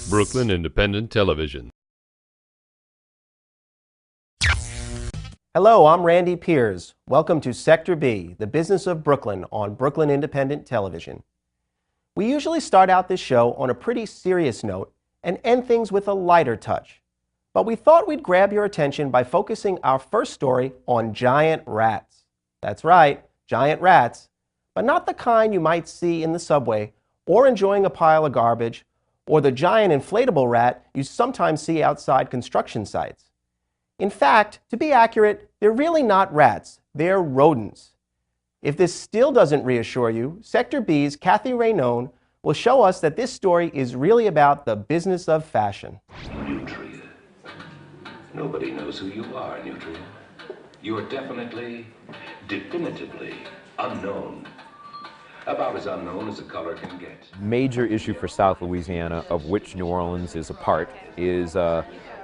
Brooklyn Independent Television. Hello, I'm Randy Piers. Welcome to Sector B, the business of Brooklyn on Brooklyn Independent Television. We usually start out this show on a pretty serious note and end things with a lighter touch. But we thought we'd grab your attention by focusing our first story on giant rats. That's right, giant rats, but not the kind you might see in the subway or enjoying a pile of garbage, or the giant inflatable rat you sometimes see outside construction sites. In fact, to be accurate, they're really not rats, they're rodents. If this still doesn't reassure you, Sector B's Kathy Raynone will show us that this story is really about the business of fashion. Nutria. Nobody knows who you are, Nutria. You are definitively unknown. About as unknown as a color can get. Major issue for South Louisiana, of which New Orleans is a part, is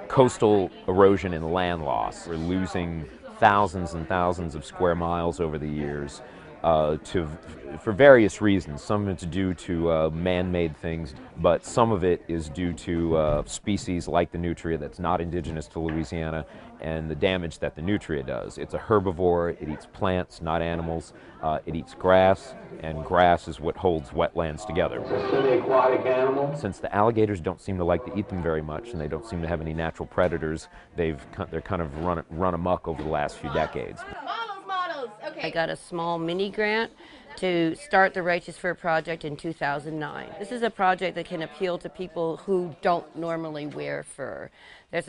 coastal erosion and land loss. We're losing thousands and thousands of square miles over the years for various reasons. Some of it's due to man-made things, but some of it is due to species like the nutria that's not indigenous to Louisiana and the damage that the nutria does. It's a herbivore, it eats plants, not animals, it eats grass, and grass is what holds wetlands together. It's a semi-aquatic animal. Since the alligators don't seem to like to eat them very much and they don't seem to have any natural predators, they're kind of run amok over the last few decades. Models. Okay. I got a small mini grant to start the Righteous Fur Project in 2009. This is a project that can appeal to people who don't normally wear fur.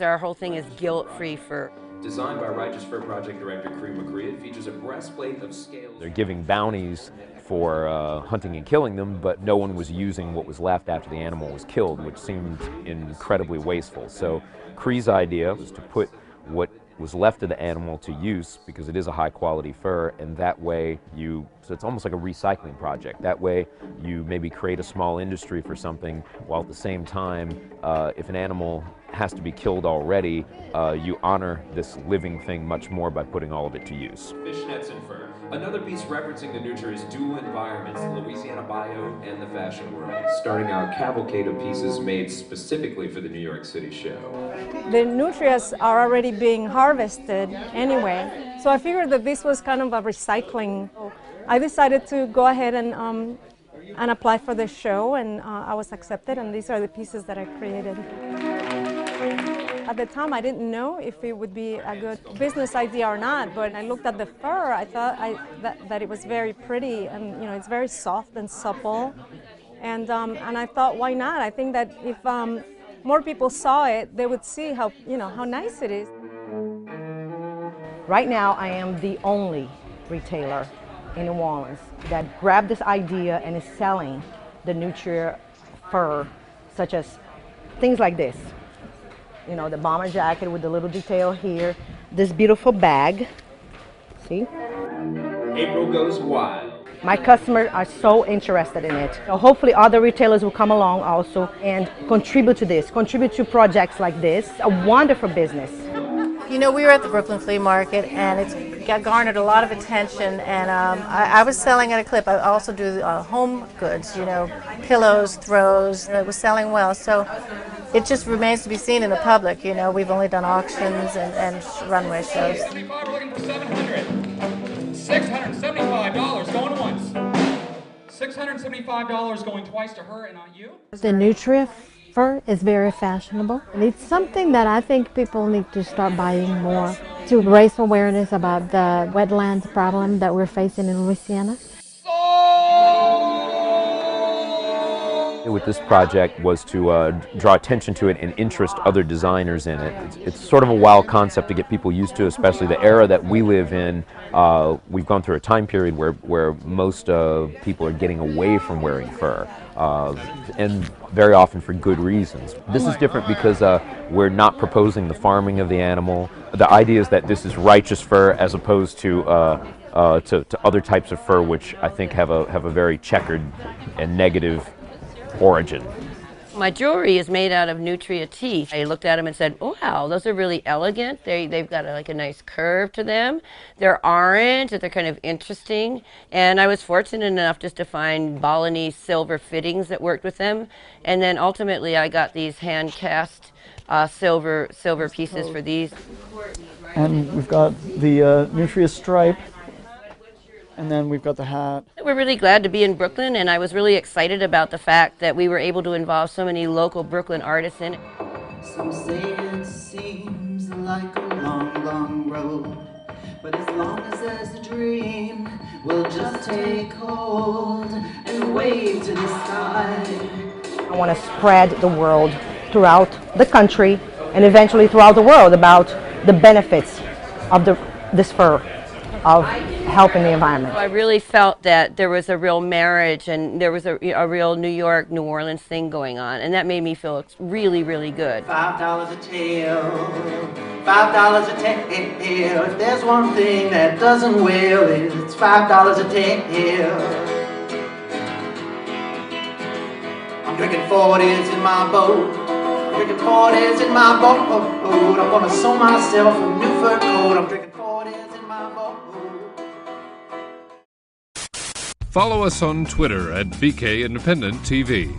Our whole thing is guilt-free fur. Designed by Righteous Fur Project director Crew McCree, it features a breastplate of scales. They're giving bounties for hunting and killing them, but no one was using what was left after the animal was killed, which seemed incredibly wasteful. So Cree's idea was to put what was left of the animal to use, because it is a high quality fur, and that way so it's almost like a recycling project. That way you maybe create a small industry for something, while at the same time, if an animal has to be killed already, you honor this living thing much more by putting all of it to use. Fishnets and fur. Another piece referencing the nutria's dual environments, the Louisiana bio and the fashion world. Starting our cavalcade of pieces made specifically for the New York City show. The nutrias are already being harvested anyway, so I figured that this was kind of a recycling. I decided to go ahead and apply for the show, and I was accepted, and these are the pieces that I created. At the time, I didn't know if it would be a good business idea or not, but I looked at the fur, I thought that it was very pretty, and it's very soft and supple, and I thought, why not? I think that if more people saw it, they would see how nice it is. Right now, I am the only retailer in New Orleans that grabbed this idea and is selling the nutria fur, such as things like this. The bomber jacket with the little detail here, this beautiful bag, see? April goes wild. My customers are so interested in it. So hopefully other retailers will come along also and contribute to this, contribute to projects like this. A wonderful business. We were at the Brooklyn Flea Market, and it's garnered a lot of attention, and I was selling at a clip. I also do home goods, pillows, throws. It was selling well, so it just remains to be seen in the public. We've only done auctions and runway shows. We're looking for $700. $675 going once. $675 going twice to her and not you. The nutria fur is very fashionable, and it's something that I think people need to start buying more to raise awareness about the wetlands problem that we're facing in Louisiana. With this project was to draw attention to it and interest other designers in it. It's sort of a wild concept to get people used to, especially the era that we live in. We've gone through a time period where most people are getting away from wearing fur, and very often for good reasons. This is different because we're not proposing the farming of the animal. The idea is that this is righteous fur as opposed to other types of fur, which I think have a very checkered and negative origin. My jewelry is made out of nutria teeth. I looked at them and said, oh, wow, those are really elegant. They've got like a nice curve to them. They're orange, they're kind of interesting. And I was fortunate enough just to find Balinese silver fittings that worked with them. And then ultimately I got these hand cast silver pieces for these. And we've got the nutria stripe. And then we've got the hat. We're really glad to be in Brooklyn, and I was really excited about the fact that we were able to involve so many local Brooklyn artists in it. Some say it seems like a long, long road, but as long as there's a dream, we'll just take hold and wave to the sky. I want to spread the word throughout the country and eventually throughout the world about the benefits of this fur, of helping the environment. I really felt that there was a real marriage and there was a real New York, New Orleans thing going on, and that made me feel really, really good. $5 a tail, $5 a tail. If there's one thing that doesn't wail, it's $5 a tail. I'm drinking 40s in my boat. I'm drinking 40s in my boat. I'm gonna sew myself a new fur coat. I'm drinking 40s in my boat. Follow us on Twitter at BK Independent TV.